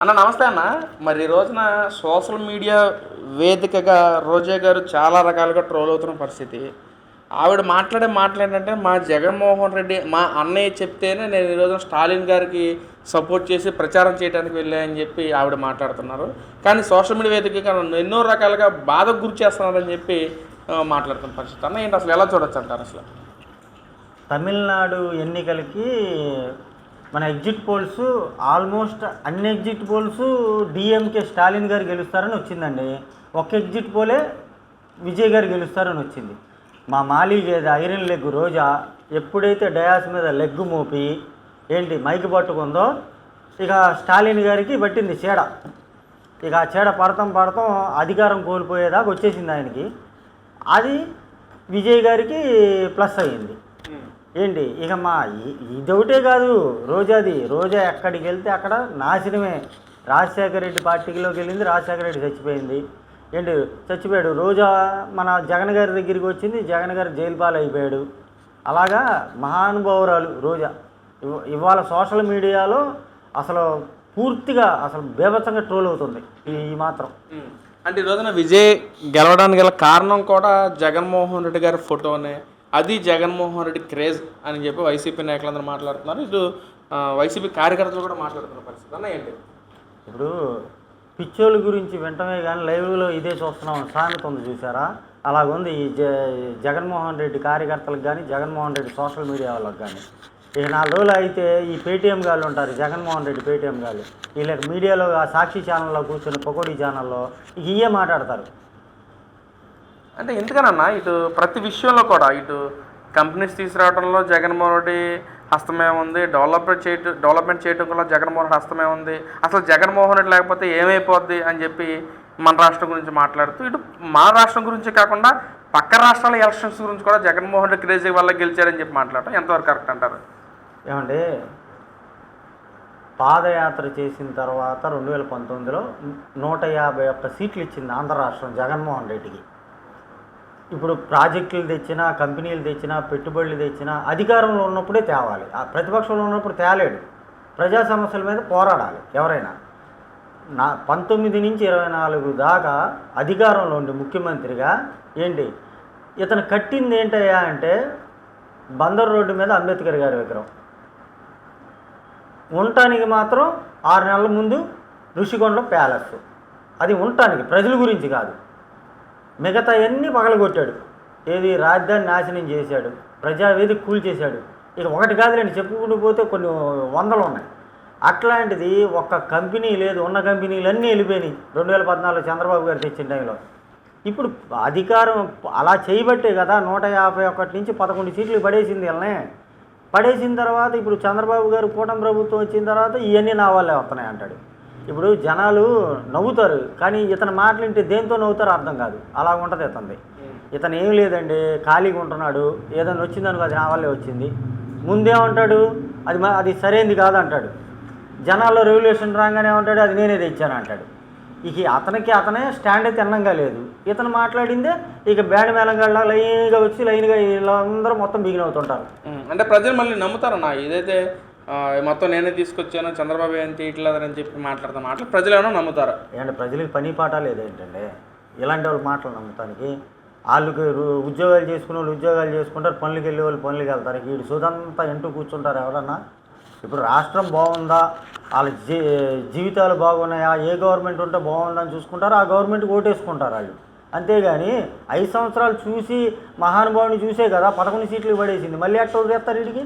అన్న నమస్తే అన్న. మరి ఈ రోజున సోషల్ మీడియా వేదికగా రోజా గారు చాలా రకాలుగా ట్రోల్ అవుతున్న పరిస్థితి. ఆవిడ మాట్లాడే మాటలేంటంటే, మా జగన్మోహన్ రెడ్డి మా అన్నయ్య చెప్తేనే నేను ఈ రోజున స్టాలిన్ గారికి సపోర్ట్ చేసి ప్రచారం చేయడానికి వెళ్ళా అని చెప్పి ఆవిడ మాట్లాడుతున్నారు. కానీ సోషల్ మీడియా వేదికగా నన్ను ఎన్నో రకాలుగా బాధకు గురి చేస్తున్నారని చెప్పి మాట్లాడుతున్న పరిస్థితి. అన్న ఏంటి అసలు ఎలా చూడొచ్చు అంటారు అసలు? తమిళనాడు ఎన్నికలకి మన ఎగ్జిట్ పోల్స్ ఆల్మోస్ట్ అన్ని ఎగ్జిట్ పోల్స్ డిఎంకే స్టాలిన్ గారు గెలుస్తారని వచ్చిందండి. ఒక్క ఎగ్జిట్ పోలే విజయ్ గారు గెలుస్తారని వచ్చింది. మా మాలీ గేదె ఐరన్ లెగ్ రోజా ఎప్పుడైతే డయాస్ మీద లెగ్ మోపి మైకి పట్టుకుందో ఇక స్టాలిన్ గారికి పట్టింది చీడ. ఇక ఆ చీడ పడతాం అధికారం కోల్పోయేదాకా వచ్చేసింది ఆయనకి. అది విజయ్ గారికి ప్లస్ అయ్యింది. ఇక ఇదొకటే కాదు, రోజా ఎక్కడికి వెళ్తే అక్కడ నాశనమే. రాజశేఖర రెడ్డి పార్టీలోకి వెళ్ళింది, రాజశేఖర రెడ్డి చచ్చిపోయాడు. రోజా మన జగన్ గారి దగ్గరికి వచ్చింది, జగన్ గారు జైలు పాలు అయిపోయాడు. అలాగా మహానుభావురాలు రోజా ఇవాళ సోషల్ మీడియాలో అసలు పూర్తిగా బీభత్సంగా ట్రోల్ అవుతుంది. ఈ మాత్రం అంటే ఈ రోజున విజయ్ గెలవడానికి గల కారణం కూడా జగన్మోహన్ రెడ్డి గారి ఫోటోనే. అది జగన్మోహన్ రెడ్డి క్రేజ్ అని చెప్పి వైసీపీ నాయకులందరూ మాట్లాడుతున్నారు. ఇటు వైసీపీ కార్యకర్తలు కూడా మాట్లాడుతున్న పరిస్థితి అన్న ఏంటి? ఇప్పుడు పిచ్చోళ్ళ గురించి వెంటనే కానీ లైవ్లో ఇదే చూస్తున్నాం సామెత ఉంది చూసారా, అలాగుంది ఈ జగన్మోహన్ రెడ్డి కార్యకర్తలకు కానీ జగన్మోహన్ రెడ్డి సోషల్ మీడియా వాళ్ళకి కానీ. ఇక 4 రోజులు అయితే ఈ పేటీఎం గాళ్ళు ఉంటారు, జగన్మోహన్ రెడ్డి పేటీఎం గాళ్ళు, వీళ్ళకి మీడియాలో ఆ సాక్షి ఛానల్లో కూర్చొని పకోడీ ఛానల్లో ఇవే మాట్లాడతారు. అంటే ఎందుకనన్నా ఇటు ప్రతి విషయంలో కూడా ఇటు కంపెనీస్ తీసుకురావడంలో జగన్మోహన్ రెడ్డి హస్తమే ఉంది, డెవలప్మెంట్ చేయడం కూడా జగన్మోహన్ రెడ్డి హస్తమే ఉంది. అసలు జగన్మోహన్ రెడ్డి లేకపోతే ఏమైపోద్ది అని చెప్పి మన రాష్ట్రం గురించి మాట్లాడుతూ, ఇటు మన రాష్ట్రం గురించి కాకుండా పక్క రాష్ట్రాల ఎలక్షన్స్ గురించి కూడా జగన్మోహన్ రెడ్డి క్రేజీ వల్ల గెలిచారని చెప్పి మాట్లాడటం ఎంతవరకు కరెక్ట్ అంటారు? ఏమంటే పాదయాత్ర చేసిన తర్వాత 2019లో 151 సీట్లు ఇచ్చింది ఆంధ్ర రాష్ట్రం జగన్మోహన్ రెడ్డికి. ఇప్పుడు ప్రాజెక్టులు తెచ్చినా, కంపెనీలు తెచ్చినా, పెట్టుబడులు తెచ్చినా అధికారంలో ఉన్నప్పుడే తేవాలి. ఆ ప్రతిపక్షంలో ఉన్నప్పుడు తేలేడు. ప్రజా సమస్యల మీద పోరాడాలి ఎవరైనా. 19 నుంచి 24 దాకా అధికారంలో ఉండి ముఖ్యమంత్రిగా ఇతను కట్టింది ఏంటయ్యా అంటే బందర్ రోడ్డు మీద అంబేద్కర్ గారి విగ్రహం ఉండటానికి మాత్రం 6 నెలల ముందు ఋషికొండ ప్యాలెస్. అది ఉండటానికి, ప్రజల గురించి కాదు. మిగతా అన్నీ పగలగొట్టాడు. రాజధాని నాశనం చేశాడు, ప్రజావేదిక కూల్చేశాడు. ఇక ఒకటి కాదులేండి, చెప్పుకుంటూ పోతే కొన్ని వందలు ఉన్నాయి. అట్లాంటిది ఒక్క కంపెనీ లేదు, ఉన్న కంపెనీలన్నీ వెళ్ళిపోయినాయి 2014 చంద్రబాబు గారు తెచ్చిన టైంలో. ఇప్పుడు అధికారం అలా చేయబట్టే కదా 151 నుంచి 11 సీట్లు పడేసింది వీళ్ళనే. పడేసిన తర్వాత ఇప్పుడు చంద్రబాబు గారు కూటమి ప్రభుత్వం వచ్చిన తర్వాత ఇవన్నీ నా వాళ్ళే వస్తున్నాయి అంటాడు. ఇప్పుడు జనాలు నవ్వుతారు, కానీ ఇతను మాటలుంటే దేంతో నవ్వుతారో అర్థం కాదు. అలా ఉంటుంది ఇతనిది. ఇతను ఏం లేదండి, ఖాళీగా ఉంటున్నాడు. ఏదైనా వచ్చిందనుకో అది నా వల్లే వచ్చింది. ముందేమంటాడు, అది సరైనది కాదు అంటాడు. జనాల్లో రెవల్యూషన్ రాగానే ఉంటాడు, అది నేనే తెచ్చాను అంటాడు. ఇక అతనే స్టాండ్ అయితే తిన్నంగా లేదు. ఇతను మాట్లాడిందే ఇక బ్యాండ్ మేళంగా లైన్గా వచ్చి లైన్గా వీళ్ళందరూ మొత్తం బిగిన్ అవుతుంటారు. అంటే ప్రజలు మళ్ళీ నమ్ముతారన్నా ఇదైతే మొత్తం నేనే తీసుకొచ్చాను, చంద్రబాబు ఏం తీయట్లేదని చెప్పి మాట్లాడతాను మాటలు ప్రజలు ఏమైనా నమ్ముతారా? ప్రజలకు పని పాట లేదేంటండి ఇలాంటి వాళ్ళు మాటలు నమ్ముతానికి. వాళ్ళకి ఉద్యోగాలు చేసుకునే వాళ్ళు ఉద్యోగాలు చేసుకుంటారు, పనులకి వెళ్ళే వాళ్ళు పనులకి వెళ్తారు. వీడు సుదంతా ఇంటూ కూర్చుంటారు ఎవరన్నా. ఇప్పుడు రాష్ట్రం బాగుందా, వాళ్ళ జీవితాలు బాగున్నాయా, ఏ గవర్నమెంట్ ఉంటే బాగుందని చూసుకుంటారు, ఆ గవర్నమెంట్కి ఓటేసుకుంటారు వాళ్ళు. అంతేగాని 5 సంవత్సరాలు చూసి మహానుభావుని చూసే కదా 11 సీట్లు పడేసింది. మళ్ళీ ఎట్లా చేస్తారు వీడికి?